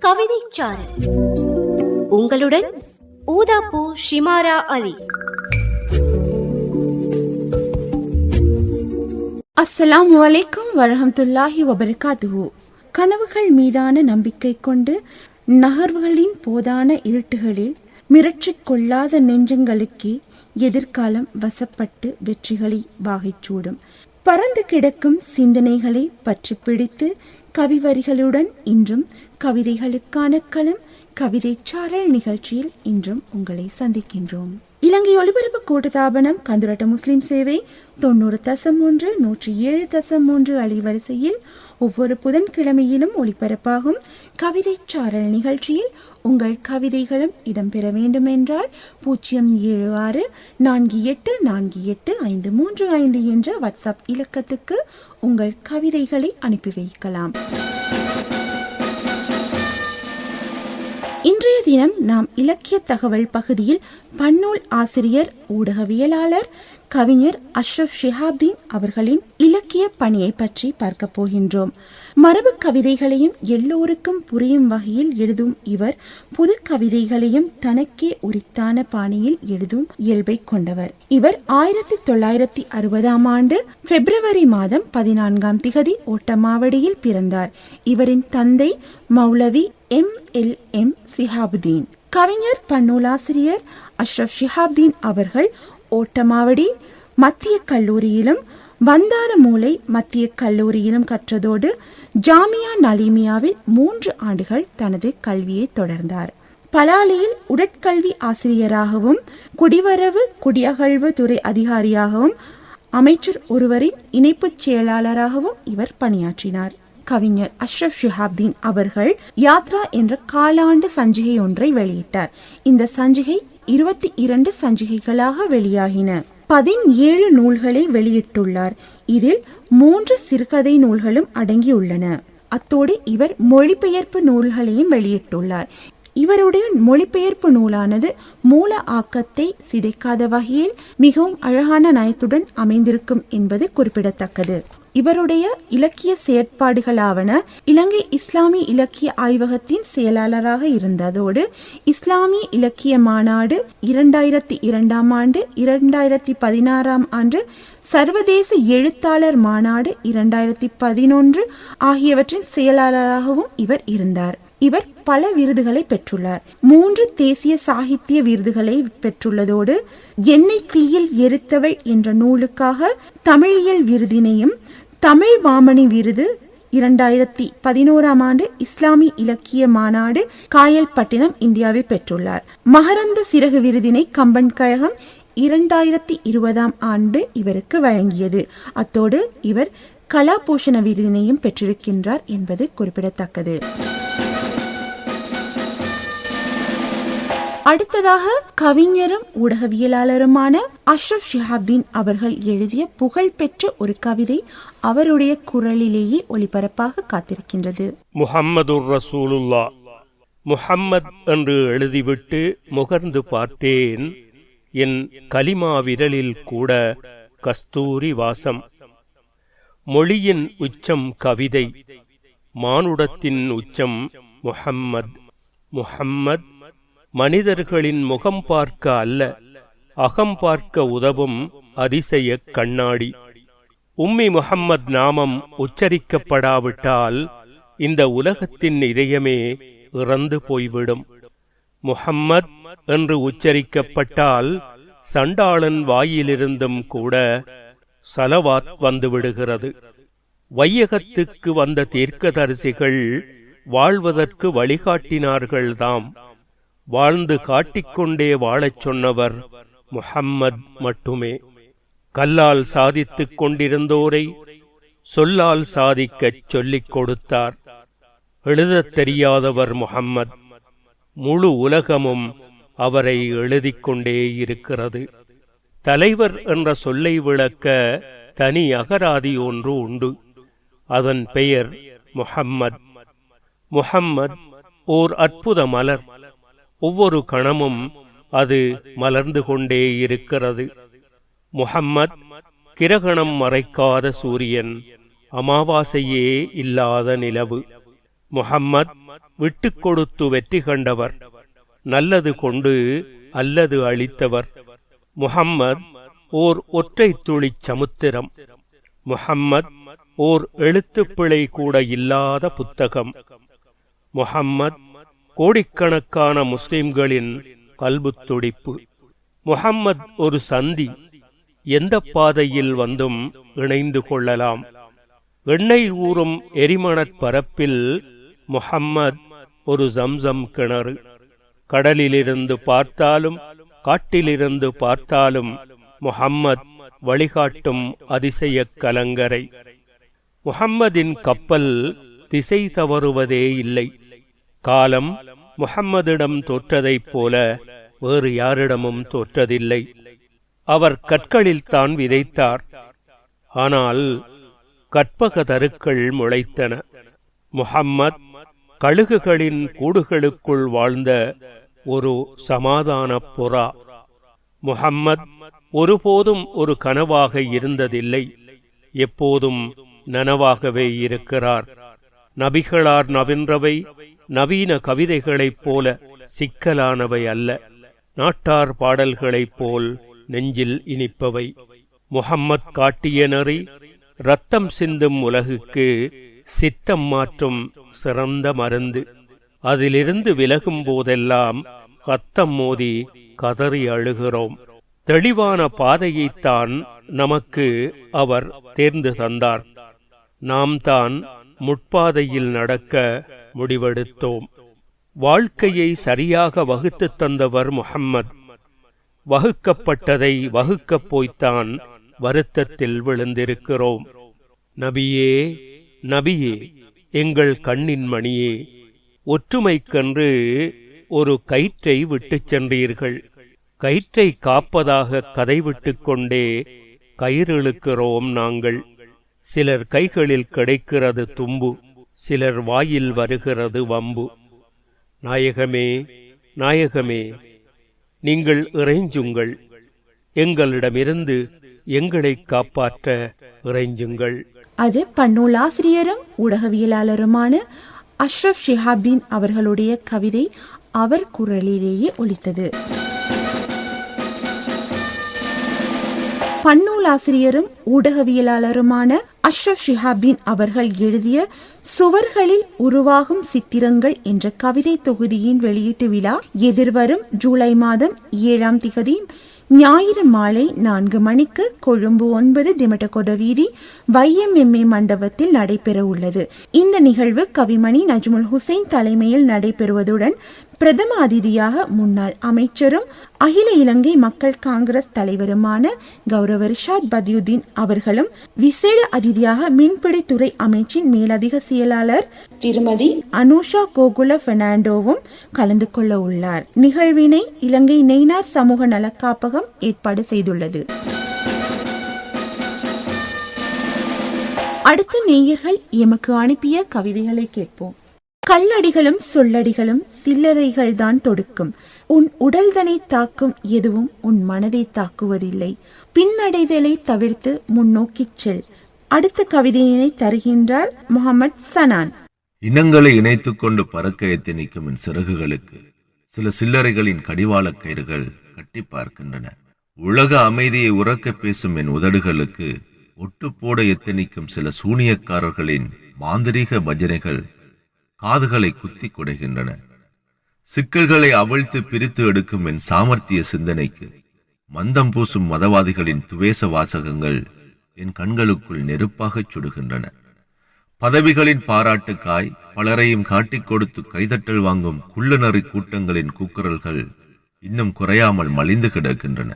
கவிதைச்சாரல். உங்களுடன் ஊதாப்பூ ஷிமாரா அலி. அஸ்ஸலாமு அலைக்கும் வரஹ்மத்துல்லாஹி வபரகாத்துஹு. கனவுகள் மீதான நம்பிக்கை கொண்டு நகர்வுகளின் போதான இருட்டுகளில் மிரட்சிக் கொள்ளாத நெஞ்சங்களுக்கே எதிர்காலம் வசப்பட்டு வெற்றிகளை வாகைச்சூடும். பறந்து கிடக்கும் சிந்தனைகளை பற்றி பிடித்து கவிவரிகளுடன் இன்றும் கவிதைகளுக்கான களம் கவிதைச்சாரல் நிகழ்ச்சியில் இன்றும் உங்களை சந்திக்கின்றோம். இலங்கை ஒலிபரப்பு கூட்டுத்தாபனம் கந்துரட்ட முஸ்லிம் சேவை 90.1 107.3 அலைவரிசையில் ஒவ்வொரு புதன்கிழமையிலும் ஒளிபரப்பாகும் கவிதைச்சாரல் நிகழ்ச்சியில் உங்கள் கவிதைகளும் இடம்பெற வேண்டும் என்றால் 07648485335 என்ற வாட்ஸ்அப் இலக்கத்துக்கு உங்கள் கவிதைகளை அனுப்பி வைக்கலாம். இன்றைய தினம் நாம் இலக்கிய தகவல் பகுதியில் பன்னூல் ஆசிரியர், ஊடகவியலாளர், கவிஞர் அஷ்ரப் ஷிஹாப்தீன் அவர்களின் இலக்கிய பணியை பற்றி பார்க்க போகின்றோம். மரபு கவிதைகளையும் எல்லோருக்கும் புரியும் வகையில் எழுதும் இவர் புது கவிதைகளையும் தனக்கே உரித்தான பாணியில் எழுதும் இயல்பை கொண்டவர். இவர் 1960 ஆண்டு பிப்ரவரி மாதம் 14 ஓட்டமாவடியில் பிறந்தார். இவரின் தந்தை மௌலவி MLM சிஹாபுதீன். கவிஞர், பன்னூலாசிரியர் அஷ்ரப் ஷிஹாப்தீன் அவர்கள் ஓட்டமாவடி மத்திய கல்லூரியிலும் வந்தாரமூலை மத்திய கல்லூரியிலும் கற்றதோடு ஜாமியா நலீமியாவில் 3 ஆண்டுகள் தனது கல்வியை தொடர்ந்தார். பலாலியில் உடற்கல்வி ஆசிரியராகவும் குடிவரவு குடியகழ்வு துறை அதிகாரியாகவும் அமைச்சர் ஒருவரின் இணைப்புச் செயலாளராகவும் இவர் பணியாற்றினார். கவிஞர் அஷ்ரப் ஷிஹாப்தீன் அவர்கள் யாத்ரா என்ற காலாண்டு சஞ்சிகை ஒன்றை வெளியிட்டார். இந்த சஞ்சிகை 22 சஞ்சிகைகளாக வெளியாகின. 17 நூல்களை வெளியிட்டுள்ளார். இதில் 3 சிறுகதை நூல்களும் அடங்கியுள்ளன. அத்தோடு இவர் மொழிபெயர்ப்பு நூல்களையும் வெளியிட்டுள்ளார். இவருடைய மொழிபெயர்ப்பு நூலானது மூல ஆக்கத்தை சிதைக்காத வகையில் மிகவும் அழகான நயத்துடன் அமைந்திருக்கும் என்பது குறிப்பிடத்தக்கது. இவருடைய இலக்கிய செயற்பாடுகளாவன இலங்கை இஸ்லாமிய இலக்கிய ஆய்வகத்தின் செயலாளராக இருந்ததோடு இஸ்லாமிய இலக்கிய மாநாடு 2002 ஆண்டு, 2016 ஆண்டு சர்வதேச எழுத்தாளர் மாநாடு 2011 ஆகியவற்றின் செயலாளராகவும் இவர் இருந்தார். இவர் பல விருதுகளை பெற்றுள்ளார். 3 தேசிய சாகித்ய விருதுகளை பெற்றுள்ளதோடு எண்ணெய் தீயில் எரித்தவள் என்ற நூலுக்காக தமிழியல் விருதினையும், தமிழ் வாமணி விருது 2011 ஆண்டு இஸ்லாமிய இலக்கிய மாநாடு காயல்பட்டினம் இந்தியாவில் பெற்றுள்ளார். மகரந்த சிறகு விருதினை கம்பன் கழகம் 2020 ஆண்டு இவருக்கு வழங்கியது. அத்தோடு இவர் கலாபூஷண விருதினையும் பெற்றிருக்கின்றார் என்பது குறிப்பிடத்தக்கது. அடுத்ததாக கவிஞரும் ஊடகவியலாளருமான அஷ்ரப் ஷிஹாப்தீன் அவர்கள் எழுதிய புகழ்பெற்ற ஒரு கவிதை அவருடைய குரலிலேயே ஒளிபரப்பாக காத்திருக்கின்றது. முஹம்மதுர் ரசூலுல்லா. முஹம்மத் என்று எழுதிவிட்டு முகர்ந்து பார்த்தேன், என் கலிமா விரலில் கூட கஸ்தூரி வாசம். மொழியின் உச்சம் கவிதை, மானுடத்தின் உச்சம் முஹம்மத். முஹம்மத் மனிதர்களின் முகம் பார்க்க அல்ல, அகம் பார்க்க உதவும் அதிசய கண்ணாடி. உம்மி முஹம்மத் நாமம் உச்சரிக்கப்படாவிட்டால் இந்த உலகத்தின் இதயமே இறந்து போய்விடும். முஹம்மத் என்று உச்சரிக்கப்பட்டால் சண்டாளன் வாயிலிருந்தும் கூட சலவாத் வந்துவிடுகிறது. வையகத்துக்கு வந்த தீர்க்கதரிசிகள் வாழ்வதற்கு வழிகாட்டினார்கள்தாம். வாழ்ந்து காட்டிக்கொண்டே வாழச் சொன்னவர் முஹம்மத் மட்டுமே. கல்லால் சாதித்துக் கொண்டிருந்தோரை சொல்லால் சாதிக்கச் சொல்லிக் கொடுத்தார். எழுதத் தெரியாதவர் முஹம்மத். முழு உலகமும் அவரை எழுதிக் கொண்டே இருக்கிறது. தலைவர் என்ற சொல்லை விளக்க தனி அகராதி ஒன்று உண்டு. அதன் பெயர் முஹம்மத். முஹம்மத் ஓர் அற்புத மலர். ஒவ்வொரு கணமும் அது மலர்ந்து கொண்டே இருக்கிறது. முஹம்மத் கிரகணம் மறைக்காத சூரியன், அமாவாசையே இல்லாத நிலவு. முஹம்மத் விட்டு கொடுத்து வெற்றி கண்டவர், நல்லது கொண்டு அல்லது அளித்தவர். முஹம்மத் ஓர் ஒற்றை துளிச் சமுத்திரம். முஹம்மத் ஓர் எழுத்துப்பிழை கூட இல்லாத புத்தகம். முஹம்மத் கோடிக்கணக்கான முஸ்லிம்களின் கல்புத் துடிப்பு. முஹம்மத் ஒரு சந்தி, எந்த பாதையில் வந்தும் இணைந்து கொள்ளலாம். எண்ணெய் ஊறும் எரிமணற் பரப்பில் முஹம்மத் ஒரு ஜம்சம் கிணறு. கடலிலிருந்து பார்த்தாலும் காட்டிலிருந்து பார்த்தாலும் முஹம்மத் வழிகாட்டும் அதிசயக் கலங்கரை. முஹம்மதின் கப்பல் திசை தவறுவதே இல்லை. காலம் முஹம்மதிடம் தோற்றதைப் போல வேறு யாரிடமும் தோற்றதில்லை. அவர் கற்களில் தான் விதைத்தார், ஆனால் கற்பக தருக்கள் முளைத்தன. முஹம்மத் கழுகுகளின் கூடுகளுக்குள் வாழ்ந்த ஒரு சமாதான புறா. முஹம்மத் ஒருபோதும் ஒரு கனவாக இருந்ததில்லை, எப்போதும் நனவாகவே இருக்கிறார். நபிகளார் நவின்றவை நவீன கவிதைகளைப் போல சிக்கலானவை அல்ல, நாட்டார் பாடல்களைப் போல் நெஞ்சில் இனிப்பவை. முஹம்மத் காட்டிய நெறி இரத்தம் சிந்தும் உலகுக்கு சித்தம் மாற்றும் சிறந்த மருந்து. அதிலிருந்து விலகும் போதெல்லாம் கத்தம் மோதி கதறி அழுகிறோம். தெளிவான பாதையைத்தான் நமக்கு அவர் தேர்ந்து தந்தார். நாம் தான் முட்பாதையில் நடக்க முடிவெடுத்தோம். வாழ்க்கையை சரியாக வகுத்துத் தந்தவர் முஹம்மத். வகுக்கப்பட்டதை வகுக்கப் போய்த்தான் வருத்தத்தில் விழுந்திருக்கிறோம். நபியே, நபியே, எங்கள் கண்ணின் மணியே, ஒற்றுமைக்கென்று ஒரு கயிற்றை விட்டுச் சென்றீர்கள். கயிற்றை காப்பதாக கதை விட்டுக் கொண்டே கயிறிழுக்கிறோம் நாங்கள். சிலர் கைகளில் கிடைக்கிறது தும்பு, சிலர் வாயில் வருகிறது வம்பு. நாயகமே, நாயகமே, நீங்கள் இறைஞ்சுங்கள், எங்களிடமிருந்து எங்களை காப்பாற்ற இறைஞ்சுங்கள். அது பன்னூலாசிரியரும் ஊடகவியலாளருமான அஷ்ரப் ஷிஹாப்தீன் அவர்களுடைய கவிதை அவர் குரலிலேயே ஒலித்தது. பன்னூலாசிரியரும் ஊடகவியலாளருமான அஷ்ரப் ஷிஹாப்தீன் அவர்கள் எழுதிய சுவர்களில் உருவாகும் சித்திரங்கள் என்ற கவிதை தொகுதியின் வெளியீட்டு விழா எதிர்வரும் ஜூலை மாதம் 7ஆம் திகதி ஞாயிறு மாலை 4 மணிக்கு கொழும்பு 9 திமட்டகொட வீதி YMMA மண்டபத்தில் நடைபெற உள்ளது. இந்த நிகழ்வு கவிமணி நஜ்முல் ஹுசைன் தலைமையில் நடைபெறுவதுடன் பிரதம அதிதியாக முன்னாள் அமைச்சரும் அகில இலங்கை மக்கள் காங்கிரஸ் தலைவருமான கௌரவ ரிஷாத் பதியுதீன் அவர்களும், விசேட அதிதியாக மீன்பிடித்துறை அமைச்சின் மேலதிக செயலாளர் திருமதி அனுஷா கோகுல பெர்னாண்டோவும் கலந்து கொள்ள உள்ளார். நிகழ்வினை இலங்கை நெய்னார் சமூக நலக்காப்பகம் ஏற்பாடு செய்துள்ளது. அடுத்த நேயர்கள் எமக்கு அனுப்பிய கவிதைகளை கேட்போம். கல்லடிகளும் சொல்லடிகளும் சில்லறைகள் தான் தொடுக்கும். உன் உடல்தனை தாக்கும் எதுவும் உன் மனதை தாக்குவதில்லை. பின்னடைதலை தவிர்த்து முன்னோக்கிச் செல். அடுத்த கவிதையினை தருகின்றார் முகமது சனான். இனங்களை இணைத்துக் கொண்டு பறக்க எத்தனிக்கும் என் சிறகுகளுக்கு சில சில்லறைகளின் கடிவாள கயிறுகள் கட்டி பார்க்கின்றன. உலக அமைதியை உறக்க பேசும் என் உதடுகளுக்கு ஒட்டு போட எத்தனிக்கும் சில சூனியக்காரர்களின் மாந்திரீக பஜனைகள் காதுகளை குத்தி குடைகின்றன. சிக்கல்களை அவிழ்த்து பிரித்து எடுக்கும் என் சாமர்த்திய சிந்தனைக்கு மந்தம் பூசும் மதவாதிகளின் துவேச வாசகங்கள் என் கண்களுக்குள் நெருப்பாகச் சுடுகின்றன. பதவிகளின் பாராட்டுக்காய் பலரையும் காட்டிக் கொடுத்து கைதட்டல் வாங்கும் குள்ளநறி கூட்டங்களின் கூக்குரல்கள் இன்னும் குறையாமல் மலிந்து கிடக்கின்றன.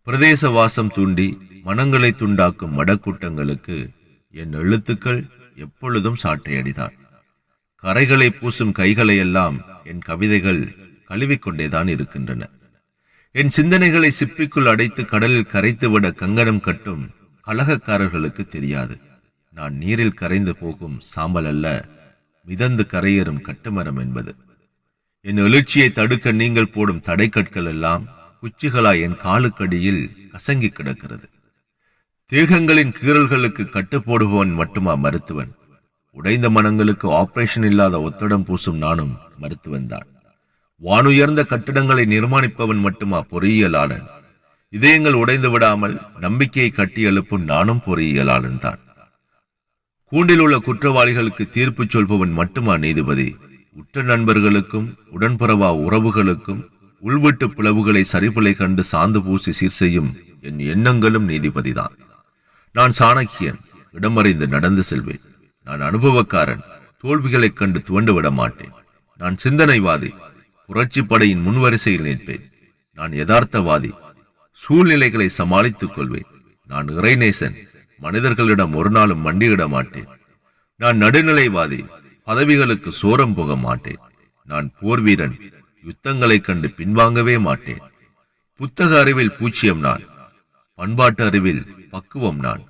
பிரதேச வாசம் தூண்டி மனங்களை துண்டாக்கும் மடக்கூட்டங்களுக்கு என் எழுத்துக்கள் எப்பொழுதும் சாட்டையடிதான். கரைகளை பூசும் கைகளையெல்லாம் என் கவிதைகள் கழுவிக்கொண்டேதான் இருக்கின்றன. என் சிந்தனைகளை சிப்பிக்குள் அடைத்து கடலில் கரைத்துவிட கங்கணம் கட்டும் கலகக்காரர்களுக்கு தெரியாது நான் நீரில் கரைந்து போகும் சாம்பல் அல்ல, மிதந்து கரையேறும் கட்டுமரம் என்பது. என் எழுச்சியை தடுக்க நீங்கள் போடும் தடை கற்கள் எல்லாம் குச்சிகளாய் என் காலுக்கடியில் கசங்கி கிடக்கிறது. தேகங்களின் கீறல்களுக்கு கட்டுப்போடுபவன் மட்டுமா மருத்துவன்? உடைந்த மனங்களுக்கு ஆபரேஷன் இல்லாத ஒத்தடம் பூசும் நானும் மருத்துவன்தான். வானுயர்ந்த கட்டிடங்களை நிர்மாணிப்பவன் மட்டுமா பொறியியலாளன்? இதயங்கள் உடைந்து விடாமல் நம்பிக்கையை கட்டி எழுப்பும் நானும் பொறியியலாளன் தான். கூண்டில் உள்ள குற்றவாளிகளுக்கு தீர்ப்பு சொல்பவன் மட்டுமா நீதிபதி? உற்ற நண்பர்களுக்கும் உடன்புறவா உறவுகளுக்கும் உள்வீட்டு பிளவுகளை சரிபுலை கண்டு சாந்து பூசி சீர் செய்யும் என் எண்ணங்களும் நீதிபதிதான். நான் சாணக்கியன், இடமறிந்து நடந்து செல்வேன். நான் அனுபவக்காரன், தோல்விகளைக் கண்டு துவண்டு விட மாட்டேன். நான் சிந்தனைவாதி, புரட்சி படையின் முன்வரிசையில் நிற்பேன். நான் யதார்த்தவாதி, சூழ்நிலைகளை சமாளித்துக் கொள்வேன். நான் இறைநேசன், மனிதர்களிடம் ஒரு நாளும் மண்டியிட மாட்டேன். நான் நடுநிலைவாதி, பதவிகளுக்கு சோரம் போக மாட்டேன். நான் போர் வீரன், யுத்தங்களைக் கண்டு பின்வாங்கவே மாட்டேன். புத்தக அறிவில் பூச்சியம் நான், பண்பாட்டு அறிவில் பக்குவம் நான்.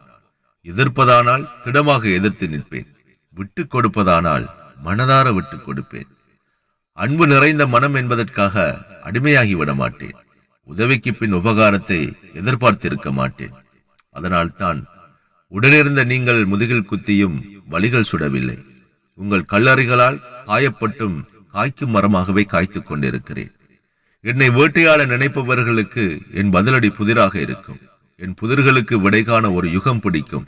எதிர்ப்பதானால் திடமாக எதிர்த்து நிற்பேன். விட்டுக் கொடுப்பதானால் மனதார விட்டுக் கொடுப்பேன். அன்பு நிறைந்த மனம் என்பதற்காக அடிமையாகிவிட மாட்டேன். உதவிக்கு பின் உபகாரத்தை எதிர்பார்த்திருக்க மாட்டேன். அதனால் தான் உடனிருந்த நீங்கள் முதுகில் குத்தியும் வலிகள் சுடவில்லை. உங்கள் கல்லறிகளால் காயப்பட்டும் காய்க்கும் மரமாகவே காய்த்துக் கொண்டிருக்கிறேன். என்னை வேட்டையாட நினைப்பவர்களுக்கு என் பதிலடி புதிராக இருக்கும். என் புதிர்களுக்கு விடை காண ஒரு யுகம் பிடிக்கும்.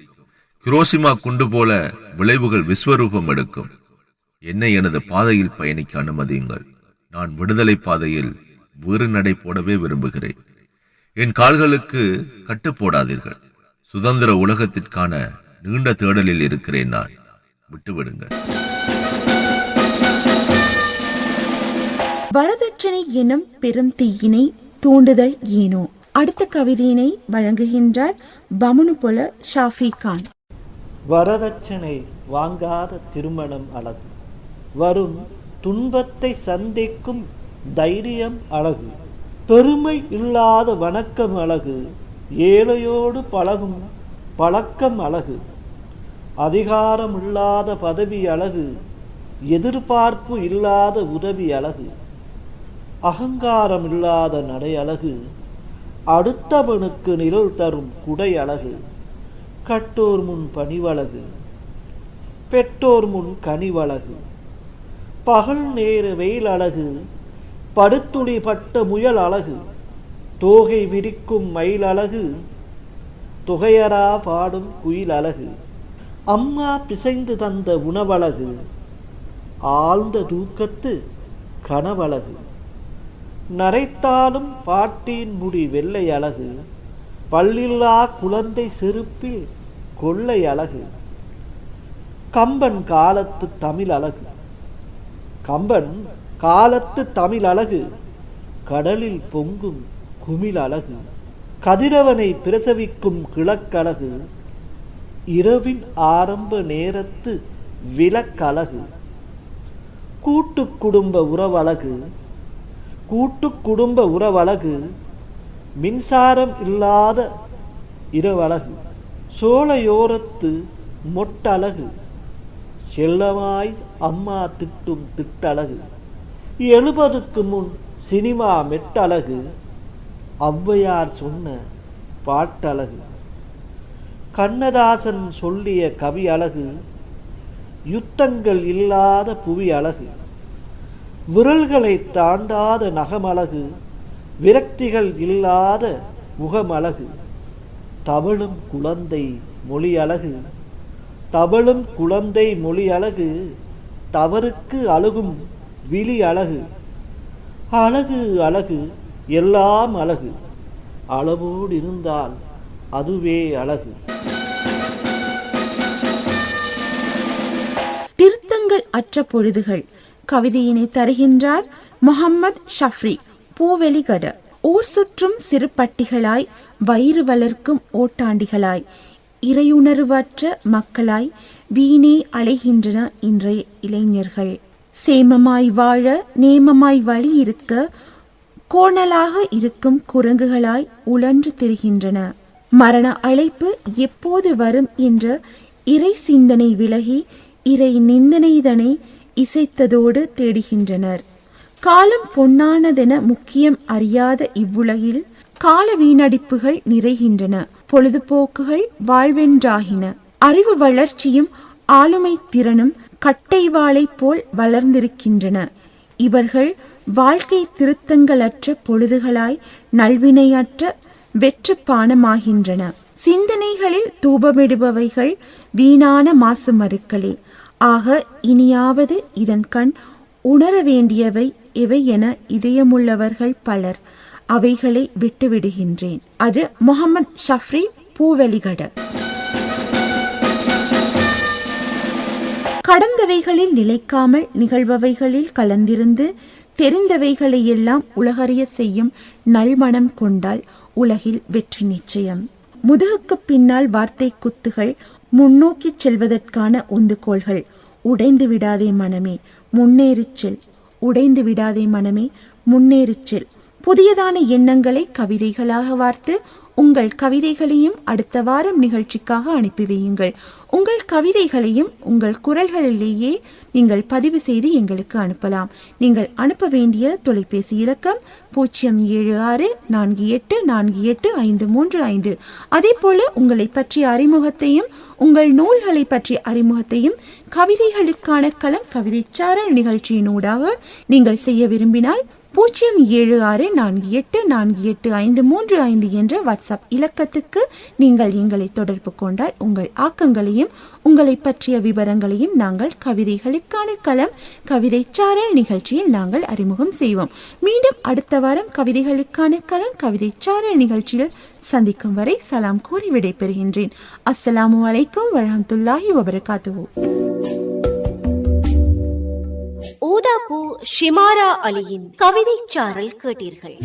கிரோசிமா குண்டு போல விளைவுகள் விஸ்வரூபம் எடுக்கும். என்னை எனது பாதையில் பயணிக்க அனுமதியுங்கள். நான் விடுதலை பாதையில் வேறு நடை போடவே விரும்புகிறேன். என் கால்களுக்கு கட்டு போடாதீர்கள். சுதந்திர உலகத்திற்கான நீண்ட தேடலில் இருக்கிறேன் நான். விட்டுவிடுங்கள். வரதட்சணை எனும் பெரும் தீயினை தூண்டுதல் ஏனோ. அடுத்த கவிதையினை வழங்குகின்றார் பமுனுபொல ஷாஃபி கான். வரதட்சணை வாங்காத திருமணம் அழகு, வரும் துன்பத்தை சந்திக்கும் தைரியம் அழகு, பெருமை இல்லாத வணக்கம் அழகு, ஏழையோடு பழகும் பழக்கம் அழகு, அதிகாரம் இல்லாத பதவி அழகு, எதிர்பார்ப்பு இல்லாத உதவி அழகு, அகங்காரம் இல்லாத நடை அழகு, அடுத்தவனுக்கு நிழல் தரும் குடை அழகு, கட்டோர் முன் பணிவழகு, பெற்றோர் முன் கனிவழகு, பகல் நேர வெயில் அழகு, படுத்துளி பட்ட முயல் அழகு, தோகை விரிக்கும் மயில் அழகு, தொகையரா பாடும் குயில் அழகு, அம்மா பிசைந்து தந்த உணவழகு, ஆழ்ந்த தூக்கத்து கனவழகு, நரைத்தாலும் பாட்டின் முடி வெள்ளை அழகு, பல்லில்லா குழந்தை செருப்பில் கொள்ளை அழகு, கம்பன் காலத்து தமிழ் அழகு, கம்பன் காலத்து தமிழ் அழகு, கடலில் பொங்கும் குமிழ் அழகு, கதிரவனை பிரசவிக்கும் கிழக்கழகு, இரவின் ஆரம்ப நேரத்து விளக்கழகு, கூட்டு குடும்ப உறவழகு, கூட்டு குடும்ப உறவழகு, மின்சாரம் இல்லாத இரவழகு, சோலையோரத்து மொட்டழகு, செல்லமாய் அம்மா திட்டும் திட்டழகு, 70க்கு முன் சினிமா மெட்டழகு, ஔவையார் சொன்ன பாட்டழகு, கண்ணதாசன் சொல்லிய கவி அழகு, யுத்தங்கள் இல்லாத புவி அழகு, விரல்களை தாண்டாத நகமழகு, விரக்திகள் இல்லாத முகமழகு, தவழும் குழந்தை மொழி அழகு, தவழும் குழந்தை மொழி அழகு, தவறுக்கு அழுகும் விழி அழகு, அழகு அழகு எல்லாம் அழகு, அளவோடு இருந்தால் அதுவே அழகு. திருத்தங்கள் அற்ற பொழுதுகள் கவிதையினை தருகின்றார் முகம்மது ஷஃப்ரி. பூவெளிகட. ஊர் சுற்றும் சிறு பட்டிகளாய், வயிறு வளர்க்கும் ஓட்டாண்டிகளாய், இறையுணர்வற்ற மக்களாய் வீணே அலைகின்றன இன்றைய இளைஞர்கள். சேமமாய் வாழ நேமமாய் வழி இருக்க கோணலாக இருக்கும் குரங்குகளாய் உழன்று திரிகின்றன. மரண அழைப்பு எப்போது வரும் என்ற இறை சிந்தனை விலகி இறை நிந்தனைதனை இசைத்ததோடு தேடுகின்றனர். காலம் பொன்னானதென முக்கியம் அறியாத இவ்வுலகில் கால வீணடிப்புகள் நிறைகின்றன. பொழுதுபோக்குகள் வாழ்வென்றாகின. அறிவு வளர்ச்சியும் ஆளுமை திறனும் கட்டைவாளை போல் வளர்ந்திருக்கின்றன. இவர்கள் வாழ்க்கை திருத்தங்களற்ற பொழுதுகளாய் நல்வினையற்ற வெற்று பானமாகின்றன. சிந்தனைகளில் தூபமிடுபவைகள் வீணான மாசு மருக்களே. ஆக இனியாவது இதன் கண் உணர வேண்டியவை எவை என இதயமுள்ளவர்கள் பலர். அவைகளை விட்டுவிடுகின்றேன். அது முகமது ஷஃப்ரி, பூவெளிகட. கடந்தவைகளில் நிலைக்காமல் நிகழ்பவைகளில் கலந்திருந்து தெரிந்தவைகளை எல்லாம் உலகறிய செய்யும் நல்மனம் கொண்டால் உலகில் வெற்றி நிச்சயம். முதுகுக்கு பின்னால் வார்த்தை குத்துகள், முன்னோக்கிச் செல்வதற்கான உந்துகோள்கள். உடைந்து விடாதே மனமே முன்னேறிச் செல், உடைந்து விடாதே மனமே முன்னேறிச் செல். புதியதான எண்ணங்களை கவிதைகளாக வார்த்து உங்கள் கவிதைகளையும் அடுத்த வாரம் நிகழ்ச்சிக்காக அனுப்பி வையுங்கள். உங்கள் கவிதைகளையும் உங்கள் குரல்களிலேயே நீங்கள் பதிவு செய்து எங்களுக்கு அனுப்பலாம். நீங்கள் அனுப்ப வேண்டிய தொலைபேசி இலக்கம் 07648485355. அதே போல உங்களை பற்றிய அறிமுகத்தையும் உங்கள் நூல்களை பற்றிய அறிமுகத்தையும் கவிதைகளுக்கான களம் கவிதைச்சாரல் நிகழ்ச்சியினூடாக நீங்கள் செய்ய விரும்பினால் 07648485355 என்ற வாட்ஸ்அப் இலக்கத்துக்கு நீங்கள் எங்களை தொடர்பு கொண்டால் உங்கள் ஆக்கங்களையும் உங்களை பற்றிய விவரங்களையும் நாங்கள் கவிதைகளுக்கான களம் கவிதைச்சாரல் நிகழ்ச்சியில் நாங்கள் அறிமுகம் செய்வோம். மீண்டும் அடுத்த வாரம் கவிதைகளுக்கான களம் கவிதைச்சாரல் நிகழ்ச்சியில் சந்திக்கும் வரை சலாம் கூறி விடைபெறுகின்றேன். அஸ்ஸலாமு அலைக்கும் வரஹ்மத்துல்லாஹி வபரகாத்துஹு. ஊதாப்பூ ஷிமாரா அலியின் கவிதைச்சாரல் கேட்டீர்கள்.